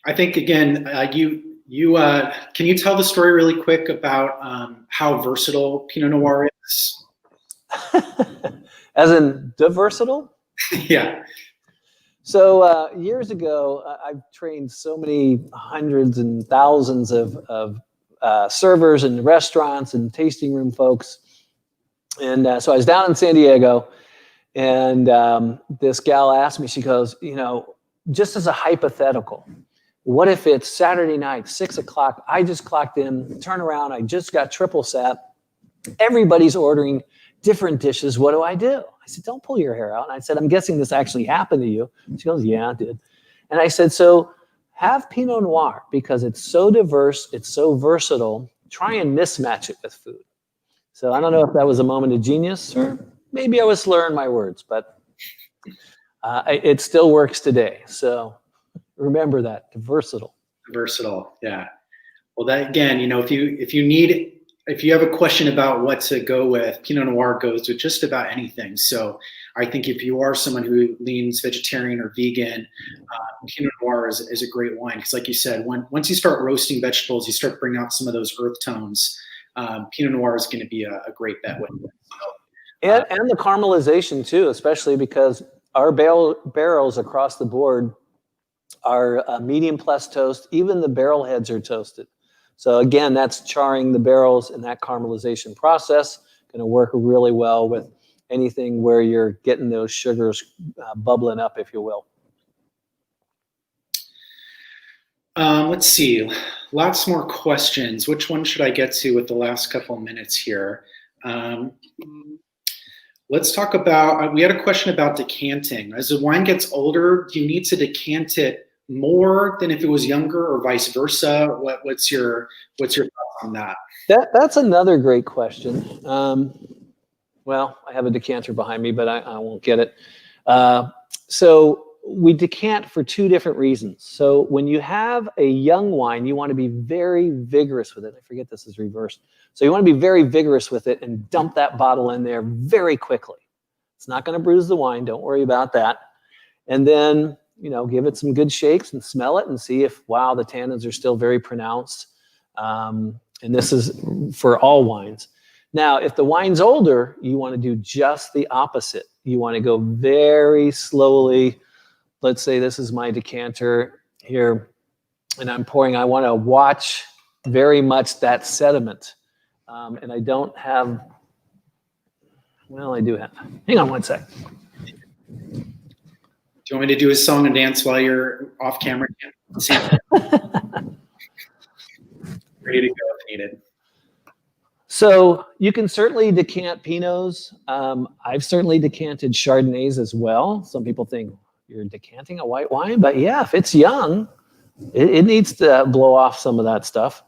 I think, again, you can you tell the story really quick about how versatile Pinot Noir is? As in versatile? Yeah. So years ago, I've trained so many hundreds and thousands of servers and restaurants and tasting room folks. And so I was down in San Diego, and this gal asked me, she goes, just as a hypothetical, what if it's Saturday night, 6 o'clock, I just clocked in, turn around, I just got triple sat, everybody's ordering different dishes, what do? I said, don't pull your hair out. And I said, I'm guessing this actually happened to you. She goes, yeah, it did. And I said, so have Pinot Noir, because it's so diverse, it's so versatile, try and mismatch it with food. So I don't know if that was a moment of genius, or maybe I was slurring my words, but it still works today. So remember that, versatile. Versatile, yeah. Well, that, again, if you have a question about what to go with, Pinot Noir goes with just about anything. So I think if you are someone who leans vegetarian or vegan, Pinot Noir is a great wine. Because like you said, once you start roasting vegetables, you start bringing out some of those earth tones. Pinot Noir is going to be a great bet with it. So, and the caramelization too, especially because our barrels across the board are medium plus toast. Even the barrel heads are toasted. So again, that's charring the barrels, and that caramelization process going to work really well with anything where you're getting those sugars bubbling up, if you will. Let's see, lots more questions. Which one should I get to with the last couple of minutes here? Let's talk about, we had a question about decanting. As the wine gets older, do you need to decant it more than if it was younger, or vice versa? What's your thoughts on that? That's another great question. Well, I have a decanter behind me, but I won't get it. So we decant for two different reasons. So when you have a young wine, you want to be very vigorous with it. I forget this is reversed. So you want to be very vigorous with it and dump that bottle in there very quickly. It's not going to bruise the wine. Don't worry about that. And then give it some good shakes and smell it and see if, wow, the tannins are still very pronounced. And this is for all wines. Now, if the wine's older, you want to do just the opposite. You want to go very slowly. Let's say this is my decanter here, and I'm pouring. I want to watch very much that sediment. And I don't have, well, I do have. Hang on one sec. Do you want me to do a song and dance while you're off camera? Ready to go if needed. So you can certainly decant Pinots. I've certainly decanted Chardonnays as well. Some people think you're decanting a white wine, but yeah, if it's young, it needs to blow off some of that stuff.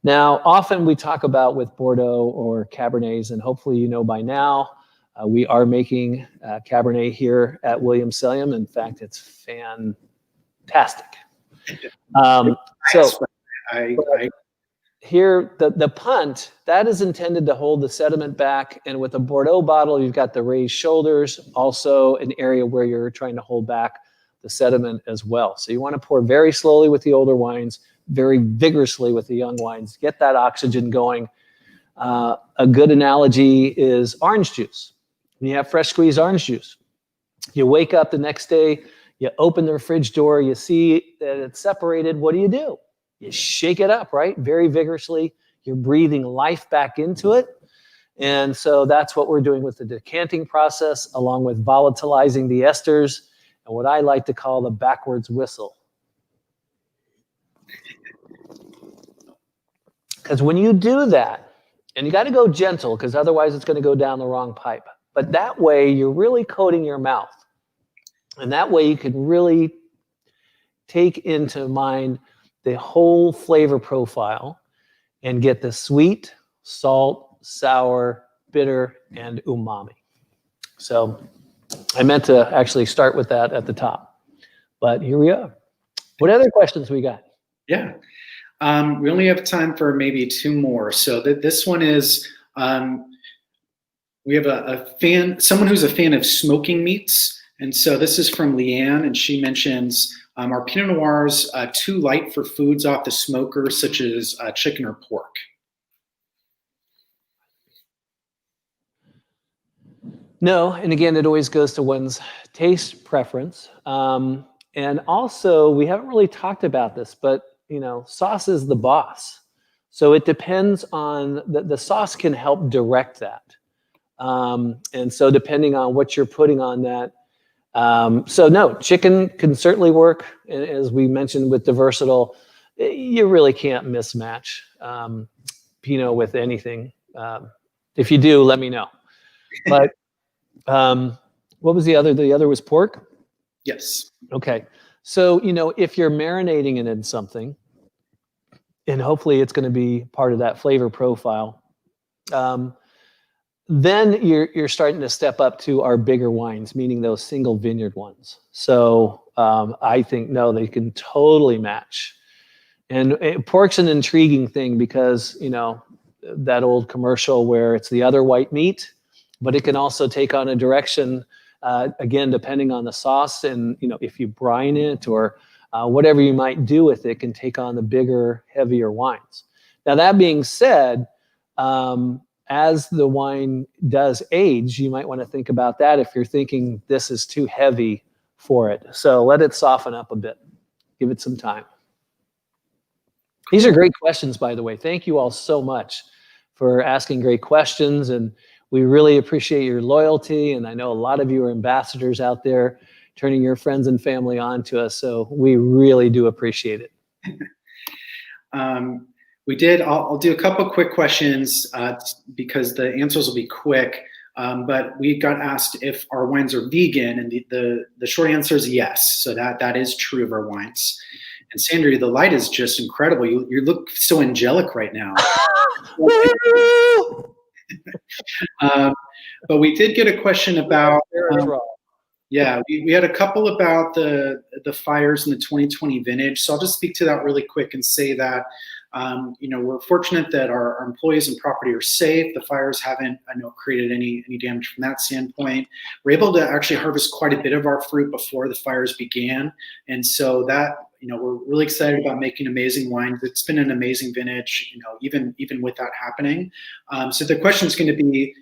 Now, often we talk about with Bordeaux or Cabernets, and hopefully you know by now, we are making Cabernet here at Williams Selyem. In fact, it's fantastic. Here, the punt, that is intended to hold the sediment back. And with a Bordeaux bottle, you've got the raised shoulders, also an area where you're trying to hold back the sediment as well. So you want to pour very slowly with the older wines, very vigorously with the young wines. Get that oxygen going. A good analogy is orange juice. When you have fresh squeezed orange juice, you wake up the next day, you open the fridge door, you see that it's separated. What do? You shake it up, right? Very vigorously. You're breathing life back into it. And so that's what we're doing with the decanting process, along with volatilizing the esters and what I like to call the backwards whistle. Because when you do that, and you got to go gentle, because otherwise it's going to go down the wrong pipe. But that way you're really coating your mouth. And that way you can really take into mind the whole flavor profile and get the sweet, salt, sour, bitter, and umami. So I meant to actually start with that at the top, but here we are. What other questions we got? Yeah, we only have time for maybe two more. So this one is, we have someone who's a fan of smoking meats. And so this is from Leanne, and she mentions, are Pinot Noirs too light for foods off the smoker, such as chicken or pork? No, and again, it always goes to one's taste preference. And also, we haven't really talked about this, but sauce is the boss. So it depends on, the sauce can help direct that. And so depending on what you're putting on that, so no, chicken can certainly work. As we mentioned with the versatile, you really can't mismatch Pinot with anything. If you do, let me know. But what was the other? The other was pork? Yes. Okay. So, if you're marinating it in something, and hopefully it's going to be part of that flavor profile, then you're starting to step up to our bigger wines, meaning those single vineyard ones. So I think, no, they can totally match. And pork's an intriguing thing because, that old commercial where it's the other white meat, but it can also take on a direction, again, depending on the sauce. And, if you brine it or whatever you might do with it can take on the bigger, heavier wines. Now, that being said, as the wine does age, you might want to think about that if you're thinking this is too heavy for it. So let it soften up a bit. Give it some time. These are great questions, by the way. Thank you all so much for asking great questions. And we really appreciate your loyalty. And I know a lot of you are ambassadors out there turning your friends and family on to us. So we really do appreciate it. I'll do a couple quick questions because the answers will be quick. But we got asked if our wines are vegan, and the short answer is yes. So that is true of our wines. And Sandra, the light is just incredible. You look so angelic right now. But we did get a question about. We had a couple about the fires in the 2020 vintage. So I'll just speak to that really quick and say that We're fortunate that our employees and property are safe. The fires haven't, created any damage from that standpoint. We're able to actually harvest quite a bit of our fruit before the fires began. And so that, we're really excited about making amazing wines. It's been an amazing vintage, even with that happening. So the question is going to be,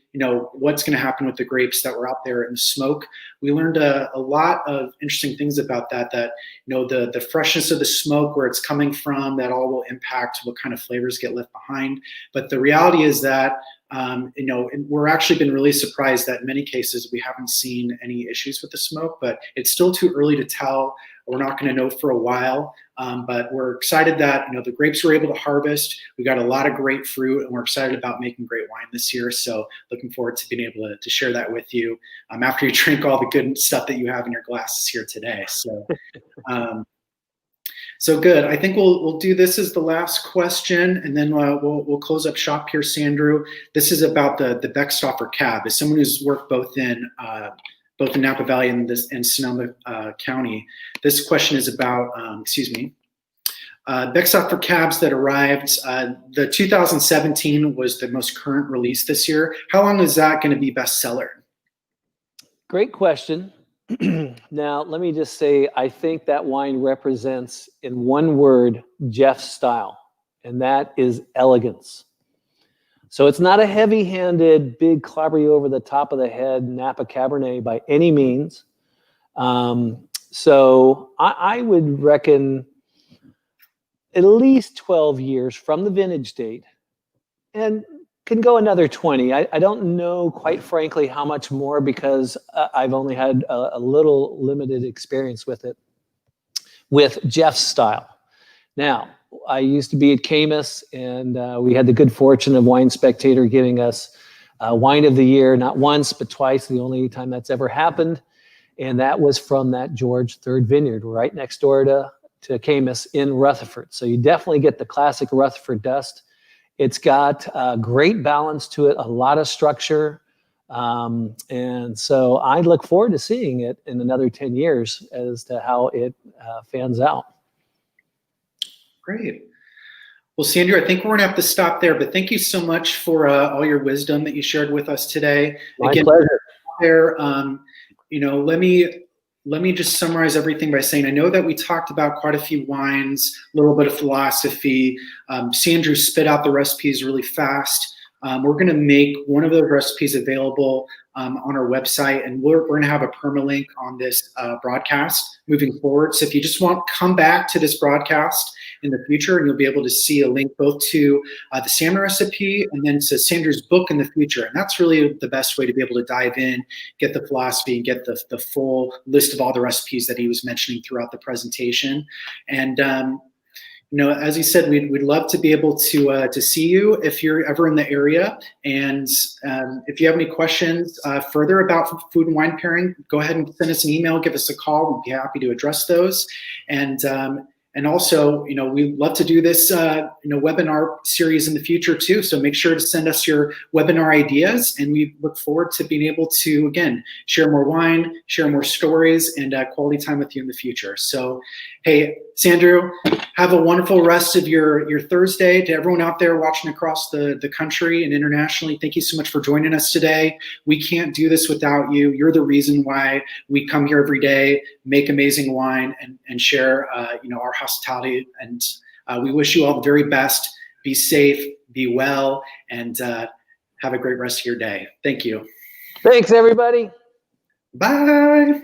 what's going to happen with the grapes that were out there in the smoke? We learned a lot of interesting things about that, the freshness of the smoke, where it's coming from, that all will impact what kind of flavors get left behind. But the reality is that, we're actually been really surprised that in many cases we haven't seen any issues with the smoke, but it's still too early to tell. We're not going to know for a while, but we're excited that, the grapes were able to harvest. We got a lot of great fruit, and we're excited about making great wine this year. So looking forward to being able to share that with you after you drink all the good stuff that you have in your glasses here today. So, so good. I think we'll do this as the last question, and then we'll close up shop here, Sandrew. This is about the Beckstoffer cab. As someone who's worked both in Napa Valley and Sonoma County, this question is about, Beckstoffer cabs that arrived. The 2017 was the most current release this year. How long is that going to be bestseller? Great question. Now, let me just say, I think that wine represents, in one word, Jeff's style, and that is elegance. So it's not a heavy-handed, big clobber you over the top of the head Napa Cabernet by any means. So I would reckon at least 12 years from the vintage date, and can go another 20. I don't know, quite frankly, how much more, because I've only had a little limited experience with it, with Jeff's style. Now, I used to be at Camus, and we had the good fortune of Wine Spectator giving us Wine of the Year, not once, but twice, the only time that's ever happened. And that was from that George III Vineyard, right next door to Camus in Rutherford. So you definitely get the classic Rutherford dust. It's got great balance to it, a lot of structure. And so I look forward to seeing it in another 10 years as to how it fans out. Great. Well, Sandrew, I think we're going to have to stop there, but thank you so much for all your wisdom that you shared with us today. My pleasure. There, let me just summarize everything by saying, I know that we talked about quite a few wines, a little bit of philosophy. Sandrew spit out the recipes really fast. We're going to make one of those recipes available on our website, and we're going to have a permalink on this broadcast moving forward. So if you just want, come back to this broadcast in the future, and you'll be able to see a link both to the salmon recipe and then to Sandrew's book in the future. And that's really the best way to be able to dive in, get the philosophy, and get the full list of all the recipes that he was mentioning throughout the presentation. And as he said, we'd love to be able to see you if you're ever in the area. And if you have any questions further about food and wine pairing, go ahead and send us an email, give us a call. We'd be happy to address those. And also, we'd love to do this, webinar series in the future too. So make sure to send us your webinar ideas, and we look forward to being able to, again, share more wine, share more stories, and quality time with you in the future. So, hey, Sandrew, have a wonderful rest of your Thursday. To everyone out there watching across the country and internationally, thank you so much for joining us today. We can't do this without you. You're the reason why we come here every day, make amazing wine, and share, our hospitality. And we wish you all the very best. Be safe, be well, and have a great rest of your day. Thank you. Thanks, everybody. Bye.